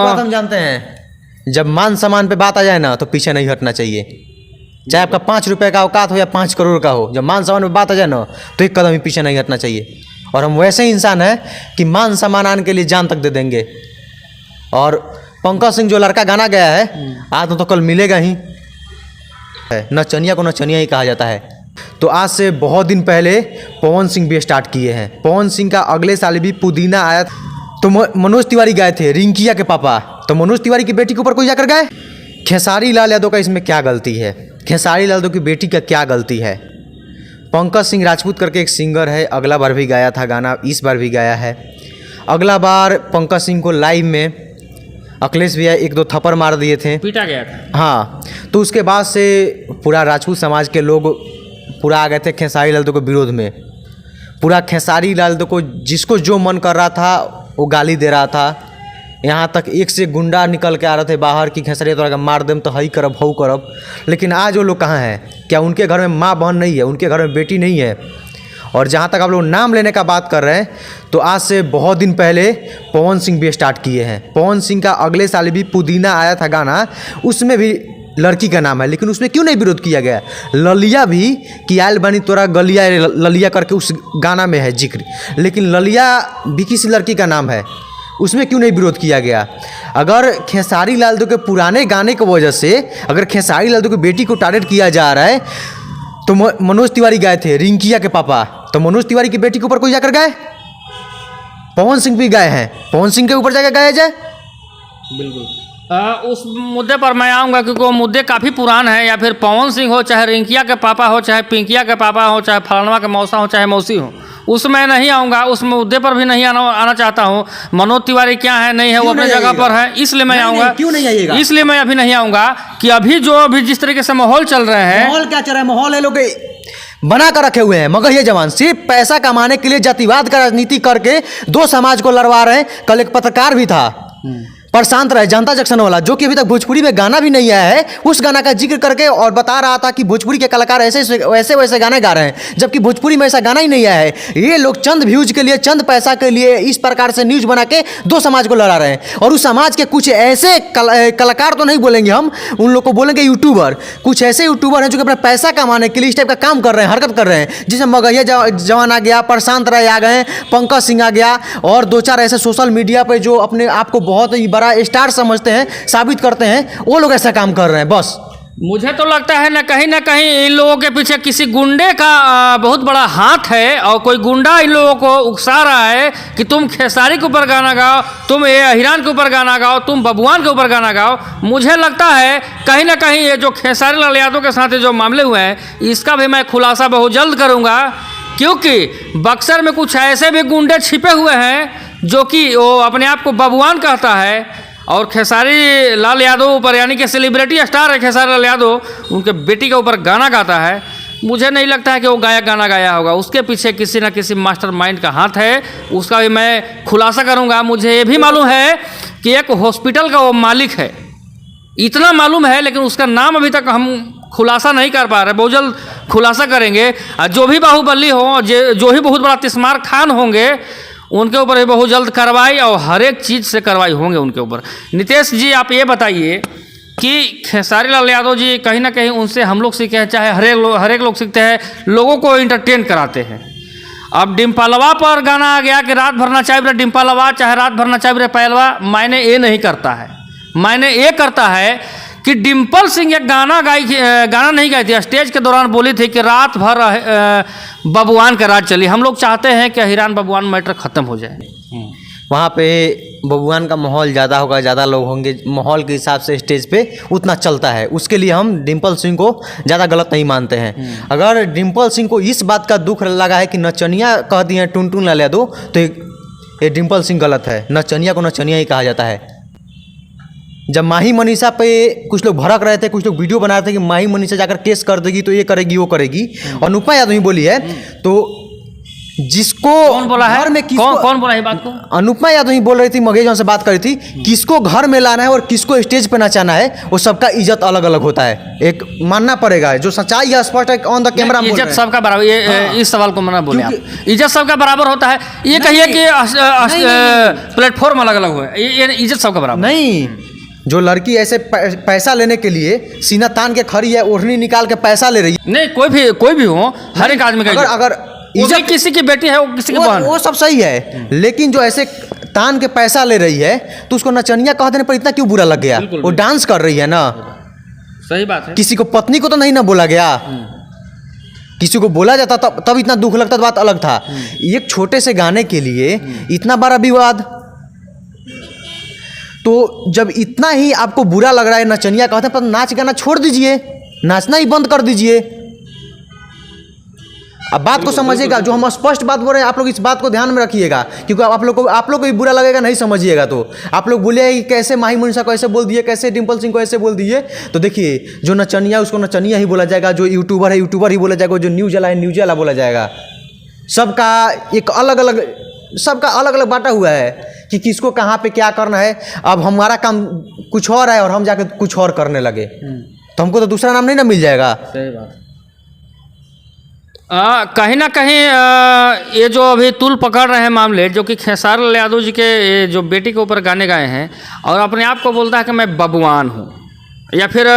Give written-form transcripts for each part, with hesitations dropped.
बात हम जानते हैं, जब मान सम्मान पे बात आ जाए ना तो पीछे नहीं हटना चाहिए, चाहे आपका 5 रुपये का औकात हो या 5 करोड़ का हो। जब मान सम्मान पे बात आ जाए ना तो एक कदम ही पीछे नहीं हटना चाहिए। और हम वैसे ही इंसान हैं कि मान सम्मान आने के लिए जान तक दे देंगे। और पंकज सिंह जो लड़का गाना गया है, आज तो कल मिलेगा ही, नचनिया को नचनिया ही कहा जाता है। तो आज से बहुत दिन पहले पवन सिंह भी स्टार्ट किए हैं। पवन सिंह का अगले साल भी पुदीना आया, तो मनोज तिवारी गए थे, रिंकिया के पापा। तो मनोज तिवारी की बेटी के ऊपर कोई जाकर गए। खेसारी लाल यादव का इसमें क्या गलती है? खेसारी लाल यादव की बेटी का क्या गलती है? पंकज सिंह राजपूत करके एक सिंगर है, अगला बार भी गाया था गाना, इस बार भी गाया है। अगला बार पंकज सिंह को लाइव में अखिलेश भैया 1-2 थप्पड़ मार दिए थे, पीटा गया था। हाँ, तो उसके बाद से पूरा राजपूत समाज के लोग पूरा आ गए थे खेसारी लाल यादव के विरोध में। पूरा खेसारी लाल यादव को जिसको जो मन कर रहा था वो गाली दे रहा था। यहाँ तक एक से गुंडा निकल के आ रहे थे बाहर कि खेसारी यादव मार देम तो हई करब हऊ करब। लेकिन आज वो लोग कहाँ हैं? क्या उनके घर में माँ बहन नहीं है? उनके घर में बेटी नहीं है? और जहाँ तक आप लोग नाम लेने का बात कर रहे हैं, तो आज से बहुत दिन पहले पवन सिंह भी स्टार्ट किए हैं। पवन सिंह का अगले साल भी पुदीना आया था गाना, उसमें भी लड़की का नाम है, लेकिन उसमें क्यों नहीं विरोध किया गया? ललिया भी कि आयल बनी तोरा गलिया ललिया करके उस गाना में है जिक्र, लेकिन ललिया भी किसी लड़की का नाम है, उसमें क्यों नहीं विरोध किया गया? अगर खेसारी लाल यादव के पुराने गाने की वजह से अगर खेसारी लाल यादव की बेटी को टारगेट किया जा रहा है, तो मनोज तिवारी गए थे, रिंकिया के पापा। तो मनोज तिवारी की बेटी के ऊपर कोई जाकर गए? पवन सिंह भी गए हैं, पवन सिंह के ऊपर जाकर गाया जाए? बिल्कुल। उस मुद्दे पर मैं आऊँगा क्योंकि वो मुद्दे काफ़ी पुरान है। या फिर पवन सिंह हो, चाहे रिंकिया के पापा हो, चाहे पिंकिया के पापा हो, चाहे फलानवा के मौसा हो, चाहे मौसी हो, उसमें नहीं आऊँगा, उस मुद्दे पर भी नहीं आना चाहता हूँ। मनोज तिवारी क्या है नहीं है वो अपने जगह पर है, इसलिए मैं आऊँगा। क्यों नहीं आइएगा? इसलिए मैं अभी नहीं आऊँगा कि अभी जिस तरीके से माहौल चल रहे हैं। माहौल क्या चल रहा है? माहौल है लोग बना कर रखे हुए हैं, मगर ये जवान सिर्फ पैसा कमाने के लिए जातिवाद का राजनीति करके 2 समाज को लड़वा रहे हैं। कल एक पत्रकार भी था प्रशांत राय, जनता जंक्शन वाला, जो कि अभी तक भोजपुरी में गाना भी नहीं आया है, उस गाना का जिक्र करके और बता रहा था कि भोजपुरी के कलाकार ऐसे वैसे गाने गा रहे हैं, जबकि भोजपुरी में ऐसा गाना ही नहीं आया है। ये लोग चंद व्यूज के लिए, चंद पैसा के लिए इस प्रकार से न्यूज बना के 2 समाज को लड़ा रहे हैं। और उस समाज के कुछ ऐसे कलाकार तो नहीं बोलेंगे हम, उन लोग को बोलेंगे यूट्यूबर। कुछ ऐसे यूट्यूबर हैं जो कि अपना पैसा कमाने के लिए इस टाइप का काम कर रहे हैं, हरकत कर रहे हैं, जिसमें मगहिया जवान आ गया, प्रशांत राय आ गए, पंकज सिंह आ गया, और 2-4 ऐसे सोशल मीडिया पे जो अपने आप को बहुत ही बड़ा स्टार समझते हैं, साबित करते हैं, वो लोग ऐसा काम कर रहे हैं। बस मुझे तो लगता है ना कहीं इन लोगों के पीछे किसी गुंडे का बहुत बड़ा हाथ है, और कोई गुंडा इन लोगों को उकसा रहा है कि तुम खेसारी के ऊपर गाना गाओ, तुम ये हिरान के ऊपर गाना गाओ, तुम बबुआन के ऊपर गाना गाओ। मुझे लगता है कहीं ना कहीं ये जो खेसारी लाल यादव के साथ जो मामले हुए हैं, इसका भी मैं खुलासा बहुत जल्द करूँगा, क्योंकि बक्सर में कुछ ऐसे भी गुंडे छिपे हुए हैं जो कि वो अपने आप को बबुआन कहता है, और खेसारी लाल यादव ऊपर, यानी कि सेलिब्रिटी स्टार है खेसारी लाल यादव, उनके बेटी के ऊपर गाना गाता है। मुझे नहीं लगता है कि वो गायक गाना गाया होगा, उसके पीछे किसी न किसी मास्टरमाइंड का हाथ है, उसका भी मैं खुलासा करूंगा। मुझे ये भी मालूम है कि एक हॉस्पिटल का वो मालिक है, इतना मालूम है, लेकिन उसका नाम अभी तक हम खुलासा नहीं कर पा रहे, बहुत जल्द खुलासा करेंगे। जो भी बाहुबली हो, जो ही बहुत बड़ा तिस्मार खान होंगे, उनके ऊपर भी बहुत जल्द कार्रवाई और हर एक चीज़ से कार्रवाई होंगे उनके ऊपर। नितेश जी, आप ये बताइए कि खेसारी लाल यादव जी कहीं ना कहीं उनसे हम लोग सीखे हैं, चाहे हर एक लोग सीखते हैं, लोगों को इंटरटेन कराते हैं। अब डिम्पलवा पर गाना आ गया कि रात भर नचाई रे डिम्पलवा, चाहे रात भर नचाई रे पहलवा, मायने ये नहीं करता है। मायने ये करता है कि डिम्पल सिंह एक गाना नहीं गाई थी, स्टेज के दौरान बोली थी कि रात भर बबुआन का राज चली। हम लोग चाहते हैं कि हिरान बबुआन मैटर ख़त्म हो जाए। वहाँ पे बबुआन का माहौल ज़्यादा होगा, ज़्यादा लोग होंगे, माहौल के हिसाब से स्टेज पे उतना चलता है। उसके लिए हम डिम्पल सिंह को ज़्यादा गलत नहीं मानते हैं। अगर डिम्पल सिंह को इस बात का दुख लगा है कि नचनिया कह दिए टुनटुन लाल यादव, तो ये डिम्पल सिंह गलत है। नचनिया को नचनिया ही कहा जाता है। जब माही मनीषा पे कुछ लोग भड़क रहे थे, कुछ लोग वीडियो बना रहे थे कि माही मनीषा जाकर केस कर देगी तो ये करेगी वो करेगी, और अनुपमा यादव ही बोली है, तो जिसको कौन बोला है? घर में कौन बोला है बात को? अनुपमा यादव ही बोल रही थी, मगेजन से बात कर रही थी, किसको घर में लाना है और किसको स्टेज पे नचाना है वो सबका इज्जत अलग अलग होता है, एक मानना पड़ेगा। जो सच्चाई है स्पष्ट है, ऑन द कैमरा इज्जत सबका बराबर, ये इस सवाल को मना बोले आप, इज्जत सबका बराबर होता है। ये कहिए कि प्लेटफॉर्म अलग अलग हुए, ये इज्जत सबका बराबर नहीं। जो लड़की ऐसे पैसा लेने के लिए सीना तान के खड़ी है, ओढ़नी निकाल के पैसा ले रही है, नहीं, कोई भी हो, हर एक आदमी का अगर इज्जत, किसी की बेटी है वो किसी की बहन, वो सब सही है, लेकिन जो ऐसे तान के पैसा ले रही है तो उसको नचनिया कह देने पर इतना क्यों बुरा लग गया? वो डांस कर रही है ना, सही बात है। किसी को पत्नी को तो नहीं ना बोला गया, किसी को बोला जाता तब इतना दुख लगता, बात अलग था। एक छोटे से गाने के लिए इतना बड़ा विवाद, तो जब इतना ही आपको बुरा लग रहा है नचनिया कहते हैं, पर नाच गाना छोड़ दीजिए, नाचना ही बंद कर दीजिए। अब बात को समझिएगा, जो हम स्पष्ट बात बोल रहे हैं आप लोग इस बात को ध्यान में रखिएगा, क्योंकि आप लोग को भी बुरा लगेगा नहीं समझिएगा तो। आप लोग बोलिए कि कैसे माही मुनीषा को ऐसे बोल दिए, कैसे डिम्पल सिंह को ऐसे बोल दिए, तो देखिए जो नचनिया उसको नचनिया ही बोला जाएगा, जो यूट्यूबर है यूट्यूबर ही बोला जाएगा, जो न्यूज वाला है न्यूज वाला बोला जाएगा। सबका एक अलग अलग बांटा हुआ है कि किसको कहाँ पे क्या करना है। अब हमारा काम कुछ और है और हम जाके कुछ और करने लगे तो हमको तो दूसरा नाम नहीं ना मिल जाएगा। सही बात। कहीं ना कहीं ये जो अभी तूल पकड़ रहे हैं मामले, जो कि खेसारी लाल यादव जी के जो बेटी के ऊपर गाने गाए हैं और अपने आप को बोलता है कि मैं बबुआन हूँ, या फिर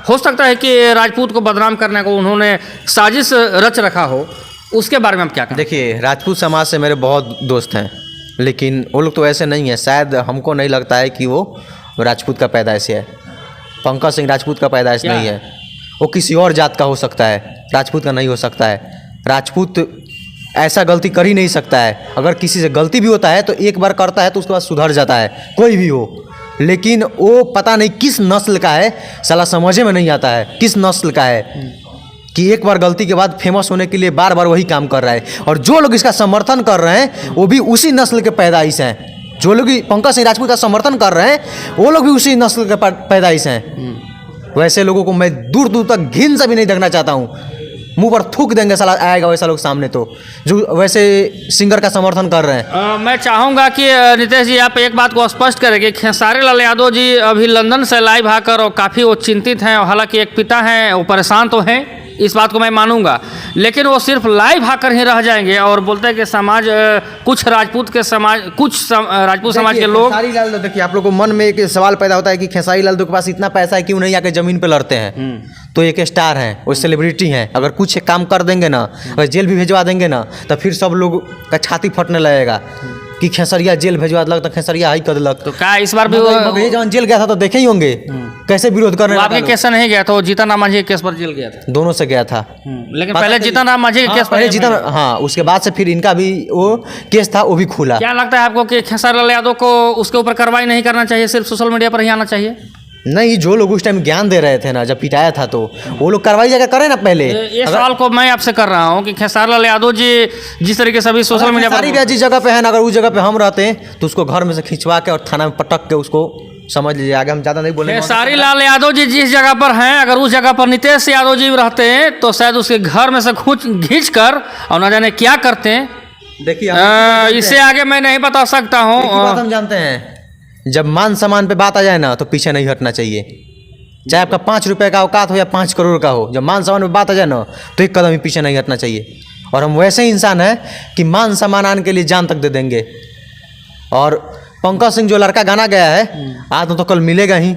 हो सकता है कि राजपूत को बदनाम करने को उन्होंने साजिश रच रखा हो, उसके बारे में आप क्या कहें? देखिए, राजपूत समाज से मेरे बहुत दोस्त हैं, लेकिन वो लोग तो ऐसे नहीं है। शायद हमको नहीं लगता है कि वो राजपूत का पैदाइश है। पंकज सिंह राजपूत का पैदाइश नहीं है, वो किसी और जात का हो सकता है, राजपूत का नहीं हो सकता है। राजपूत ऐसा गलती कर ही नहीं सकता है। अगर किसी से गलती भी होता है तो एक बार करता है तो उसके बाद सुधर जाता है, कोई भी हो। लेकिन वो पता नहीं किस नस्ल का है, साला समझे में नहीं आता है किस नस्ल का है, कि एक बार गलती के बाद फेमस होने के लिए बार बार वही काम कर रहा है। और जो लोग इसका समर्थन कर रहे हैं वो भी उसी नस्ल के पैदाइश हैं। जो लोग पंकज सिंह राजपूत का समर्थन कर रहे हैं वो लोग भी उसी नस्ल के पैदाइश हैं। वैसे लोगों को मैं दूर दूर तक घिन से भी नहीं देखना चाहता हूँ, मुंह पर थूक देंगे साला आएगा वैसा लोग सामने, तो जो वैसे सिंगर का समर्थन कर रहे हैं। मैं चाहूँगा कि नितेश जी आप एक बात को स्पष्ट करें कि खेसारी लाल यादव जी अभी लंदन से लाइव आकर और काफ़ी वो चिंतित हैं, और हालांकि एक पिता हैं वो परेशान तो हैं, इस बात को मैं मानूंगा, लेकिन वो सिर्फ लाइव आकर ही रह जाएंगे और बोलते हैं कि समाज कुछ राजपूत समाज के लोग। खेसारी लाल, देखिए आप लोग को मन में एक सवाल पैदा होता है कि खेसारी लाल के पास इतना पैसा है क्यों नहीं आके जमीन पे लड़ते हैं। तो एक स्टार हैं, वो सेलिब्रिटी हैं, अगर कुछ काम कर देंगे ना, अगर जेल भी भिजवा देंगे ना, तो फिर सब लोग का छाती फटने लगेगा कि खेसरिया जेल भेजवा दिलक तो खेसरिया हाई कर दिलक। तो क्या इस बार भी जब जेल गया था तो देखे ही होंगे कैसे विरोध करने लगा। आपके केस से नहीं गया था, वो जीतन राम मांझी के केस पर जेल गया था। दोनों से गया था, लेकिन पहले जीतन राम मांझी के केस पर जीतन, हाँ, उसके बाद से फिर इनका भी वो केस था, वो भी खुला। क्या लगता है आपको कि खेसारी लाल यादव को उसके ऊपर कार्रवाई नहीं करना चाहिए, सिर्फ सोशल मीडिया पर ही आना चाहिए? नहीं, जो लोग उस टाइम ज्ञान दे रहे थे ना, जब पिटाया था, तो वो लोग कार्रवाई जाकर करें ना पहले। ये सवाल को मैं आपसे कर रहा हूँ कि खेसारी लाल यादव जी जिस तरीके से अभी सोशल मीडिया पर जिस जगह पे है ना, अगर उस जगह पे हम रहते हैं तो उसको घर में से खिंचवा के और थाना में पटक के उसको समझ लीजिए। आगे हम ज़्यादा नहीं बोलेंगे। खेसारी लाल यादव जी जिस जगह पर हैं, अगर उस जगह पर नितेश यादव जी रहते हैं तो शायद उसके घर में से खींच कर और न जाने क्या करते हैं। देखिए, इससे आगे मैं नहीं बता सकता हूँ। हम जानते हैं, जब मान सम्मान पे बात आ जाए ना तो पीछे नहीं हटना चाहिए, चाहे आपका 5 रुपये का औकात हो या 5 करोड़ का हो। जब मान सम्मान पे बात आ जाए ना तो एक कदम ही पीछे नहीं हटना चाहिए। और हम वैसे ही इंसान हैं कि मान सम्मान आने के लिए जान तक दे देंगे। और पंकज सिंह जो लड़का गाना गया है, आज तो कल मिलेगा ही।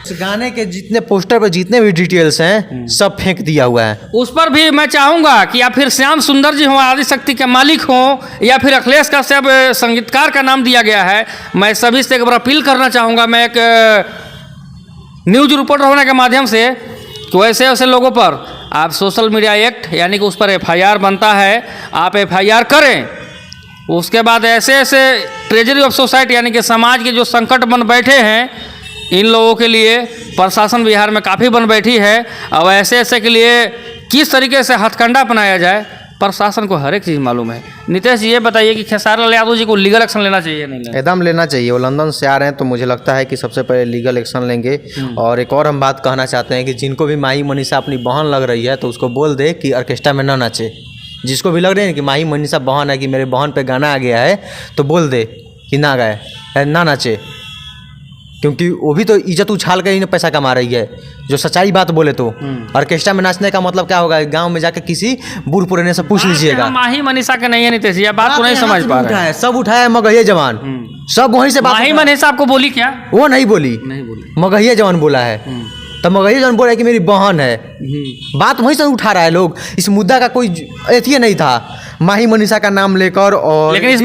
इस गाने के जितने पोस्टर पर जितने भी डिटेल्स हैं सब फेंक दिया हुआ है। उस पर भी मैं चाहूँगा कि या फिर श्याम सुंदर जी हों, आदिशक्ति के मालिक हों, या फिर अखिलेश कश्यप संगीतकार का नाम दिया गया है। मैं सभी से एक बार अपील करना चाहूँगा, मैं एक न्यूज रिपोर्टर होने के माध्यम से, कि वैसे वैसे लोगों पर आप सोशल मीडिया एक्ट यानी कि उस पर FIR बनता है, आप FIR करें। उसके बाद ऐसे ऐसे ट्रेजरी ऑफ सोसाइटी यानी कि समाज के जो संकट बन बैठे हैं, इन लोगों के लिए प्रशासन बिहार में काफ़ी बन बैठी है। अब ऐसे ऐसे के लिए किस तरीके से हथकंडा अपनाया जाए, प्रशासन को हर एक चीज़ मालूम है। नितेश जी ये बताइए कि खेसारी लाल यादव जी को लीगल एक्शन लेना चाहिए नहीं लेना? एकदम लेना चाहिए। वो लंदन से आ रहे हैं तो मुझे लगता है कि सबसे पहले लीगल एक्शन लेंगे। और एक और हम बात कहना चाहते हैं कि जिनको भी माही मनीषा अपनी बहन लग रही है तो उसको बोल दे कि ऑर्केस्ट्रा में ना नाचे, जिसको भी लग रही है कि माही मनीषा बहन है, कि मेरे बहन पे गाना आ गया है, तो बोल दे कि ना गाए ना नाचे, क्योंकि वो भी तो इज्जत उछाल कर ही पैसा कमा रही है, जो सच्चाई बात बोले तो। ऑर्केस्ट्रा में नाचने का मतलब क्या होगा? गांव में जाकर किसी बूढ़ पुराने से पूछ लीजिएगा। माही मनीषा के नहीं है नीतीश जी, बात को नहीं समझ पा रहे हैं। सब उठाया मगहिया जवान, सब वहीं से बात। माही मनीषा आपको बोली क्या? वो नहीं बोली, मगहिया जवान बोला है। तब मगहिया जवान बोला कि मेरी बहन है, बात वहीं से उठा रहा है लोग। इस मुद्दा का कोई एथिया नहीं था, माही मनीषा का नाम लेकर, और लेकिन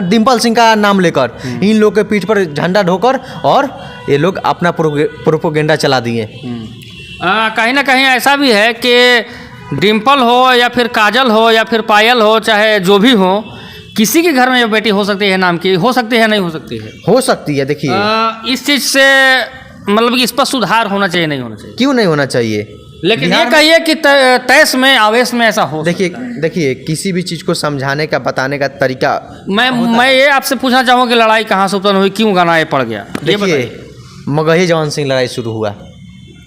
डिम्पल सिंह का नाम लेकर इन लोग के पीठ पर झंडा ढोकर और ये लोग अपना प्रोपोगेंडा चला दिए। कहीं ना कहीं ऐसा भी है कि डिम्पल हो या फिर काजल हो या फिर पायल हो, चाहे जो भी हो, किसी के घर में ये बेटी हो सकती है नाम की, हो सकती है, नहीं हो सकती है, हो सकती है। देखिए इस चीज़ से मतलब कि इस पर सुधार होना चाहिए, नहीं होना चाहिए? क्यों नहीं होना चाहिए? लेकिन ये कहिए कि तैस में आवेश में ऐसा हो। देखिए किसी भी चीज़ को समझाने का, बताने का तरीका। मैं ये आपसे पूछना चाहूँगा कि लड़ाई कहाँ से उत्पन्न हुई, क्यों गाना ये पड़ गया? देखिए मगहिया जवान से लड़ाई शुरू हुआ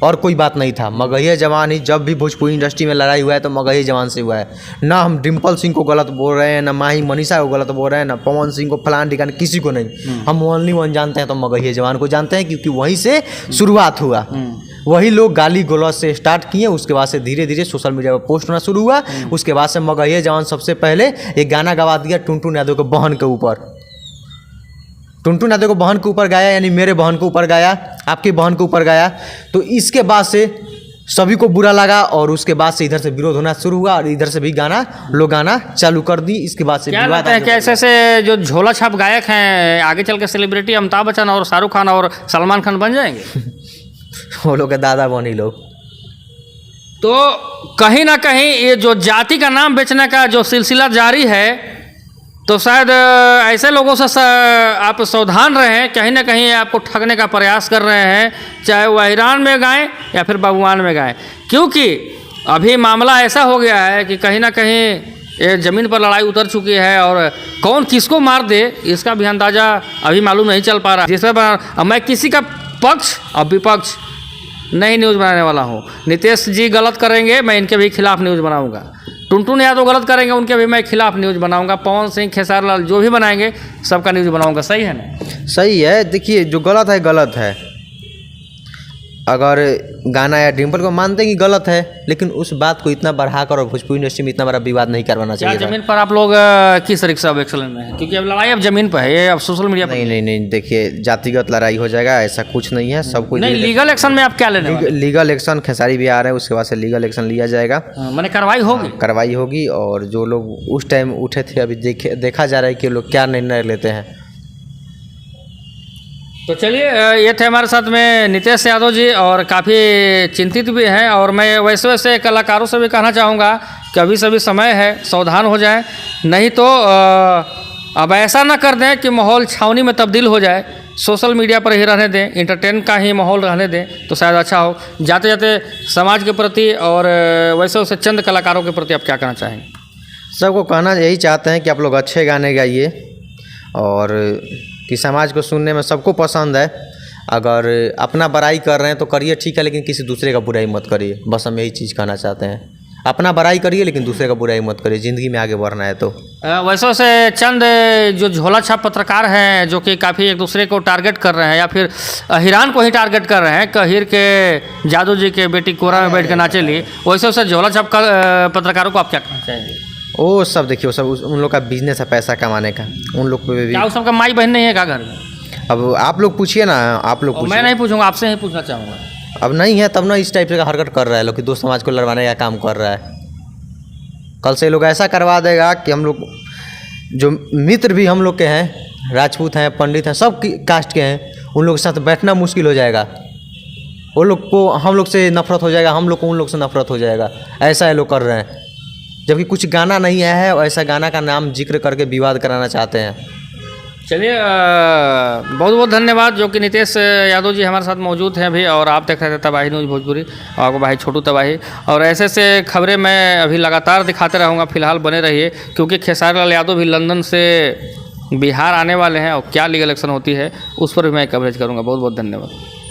और कोई बात नहीं था। मगहिया जवान ही, जब भी भोजपुरी इंडस्ट्री में लड़ाई हुआ है तो मगहिया जवान से हुआ है। ना हम डिम्पल सिंह को गलत बोल रहे हैं, ना माही मनीषा को गलत बोल रहे हैं, ना पवन सिंह को, फलान ठिकान किसी को नहीं। हम ओनली वन जानते हैं तो मगहिया जवान को जानते हैं, क्योंकि वहीं से शुरुआत हुआ। वही लोग गाली गलौज से स्टार्ट किए, उसके बाद से धीरे धीरे सोशल मीडिया पर पोस्ट होना शुरू हुआ। उसके बाद से मगहिया जवान सबसे पहले एक गाना गवा दिया टुनटुन यादव के बहन के ऊपर। टुनटुन यादव को बहन के ऊपर गाया, यानी मेरे बहन के ऊपर गाया, आपकी बहन के ऊपर गाया। तो इसके बाद से सभी को बुरा लगा और उसके बाद से इधर से विरोध होना शुरू हुआ और इधर से भी लोग गाना चालू कर दी। इसके बाद से क्या लगता है कि ऐसे जो झोला छाप गायक हैं आगे चल के सेलिब्रिटी अमिताभ बच्चन और शाहरुख खान और सलमान खान बन जाएंगे? वो लोग के दादा बनी लोग। तो कहीं ना कहीं ये जो जाति का नाम बेचने का जो सिलसिला जारी है, तो शायद ऐसे लोगों से आप सावधान रहें, कहीं ना कहीं आपको ठगने का प्रयास कर रहे हैं, चाहे वो अहिरान में गाएं या फिर बबुआन में गाएं। क्योंकि अभी मामला ऐसा हो गया है कि कहीं ना कहीं ये ज़मीन पर लड़ाई उतर चुकी है और कौन किसको मार दे इसका भी अंदाज़ा अभी मालूम नहीं चल पा रहा। जिससे मैं किसी का पक्ष और विपक्ष नहीं न्यूज़ बनाने वाला हूँ। नीतीश जी गलत करेंगे, मैं इनके भी खिलाफ न्यूज़ बनाऊँगा। टुनटुन यादव गलत करेंगे, उनके भी मैं खिलाफ न्यूज़ बनाऊंगा। पवन सिंह, खेसारी लाल जो भी बनाएंगे सबका न्यूज़ बनाऊंगा। सही है ना? सही है। देखिए जो गलत है गलत है। अगर गाना या डिम्पल को मानते हैं कि गलत है, लेकिन उस बात को इतना बढ़ाकर और भोजपुरी इंडस्ट्री में इतना बड़ा विवाद नहीं करवाना चाहिए। क्या जमीन पर आप लोग किस तरीके से अब एक्शन में है? क्योंकि अब लड़ाई अब जमीन पर है, ये अब सोशल मीडिया पर नहीं। देखिए जातिगत लड़ाई हो जाएगा ऐसा कुछ नहीं है। सब कुछ नहीं। लीगल एक्शन में आप क्या लेने वाले? लीगल एक्शन खेसारी भी आ रहे हैं, उसके बाद से लीगल एक्शन लिया जाएगा। मैंने कार्रवाई होगी? कार्रवाई होगी। और जो लोग उस टाइम उठे थे, अभी देखा जा रहा है कि लोग क्या निर्णय लेते हैं। तो चलिए, ये थे हमारे साथ में नीतीश यादव जी, और काफ़ी चिंतित भी हैं। और मैं वैसे कलाकारों से भी कहना चाहूँगा कि अभी सभी समय है, सावधान हो जाएं, नहीं तो अब ऐसा ना कर दें कि माहौल छावनी में तब्दील हो जाए। सोशल मीडिया पर ही रहने दें, इंटरटेन का ही माहौल रहने दें तो शायद अच्छा हो। जाते जाते समाज के प्रति और वैसे चंद कलाकारों के प्रति आप क्या कहना चाहेंगे? सबको कहना यही चाहते हैं कि आप लोग अच्छे गाने गाइए और कि समाज को सुनने में सबको पसंद है। अगर अपना बड़ाई कर रहे हैं तो करिए, ठीक है, लेकिन किसी दूसरे का बुराई मत करिए। बस हम यही चीज़ कहना चाहते हैं। अपना बड़ाई करिए लेकिन दूसरे का बुराई मत करिए, ज़िंदगी में आगे बढ़ना है तो। वैसे चंद जो झोला छाप पत्रकार हैं जो कि काफ़ी एक दूसरे को टारगेट कर रहे हैं या फिर अहिरान को ही टारगेट कर रहे हैं, कहिर के जादू जी के बेटी कोरा में बैठ के नाचे लिए, वैसे झोला छाप पत्रकारों को आप क्या कहना चाहेंगे? वो सब देखिए, वो सब उन लोग का बिजनेस है पैसा कमाने का। उन लोग पे भी क्या उस सबका माई बहन नहीं है क्या घर में? अब आप लोग पूछिए ना, आप लोग पूछिए। मैं नहीं पूछूंगा, आपसे ही पूछना चाहूँगा। अब नहीं है तब ना इस टाइप से हरकत कर रहा है लोग कि दो समाज को लड़वाने का काम कर रहा है। कल से लोग ऐसा करवा देगा कि हम लोग जो मित्र भी हम लोग के हैं, राजपूत हैं, पंडित हैं, सब कास्ट के हैं, उन लोग के साथ बैठना मुश्किल हो जाएगा। वो लोग को हम लोग से नफरत हो जाएगा, हम लोग को उन लोग से नफरत हो जाएगा। ऐसा ये लोग कर रहे हैं, जबकि कुछ गाना नहीं आया है और ऐसा गाना का नाम जिक्र करके विवाद कराना चाहते हैं। चलिए, बहुत बहुत धन्यवाद जो कि नीतीश यादव जी हमारे साथ मौजूद हैं अभी, और आप देख रहे थे तबाही न्यूज़ भोजपुरी, आपको भाई छोटू तबाही। और ऐसे खबरें मैं अभी लगातार दिखाते रहूँगा, फिलहाल बने रहिए, क्योंकि खेसारी लाल यादव भी लंदन से बिहार आने वाले हैं और क्या लीगल एक्शन होती है उस पर भी मैं कवरेज करूँगा। बहुत बहुत धन्यवाद।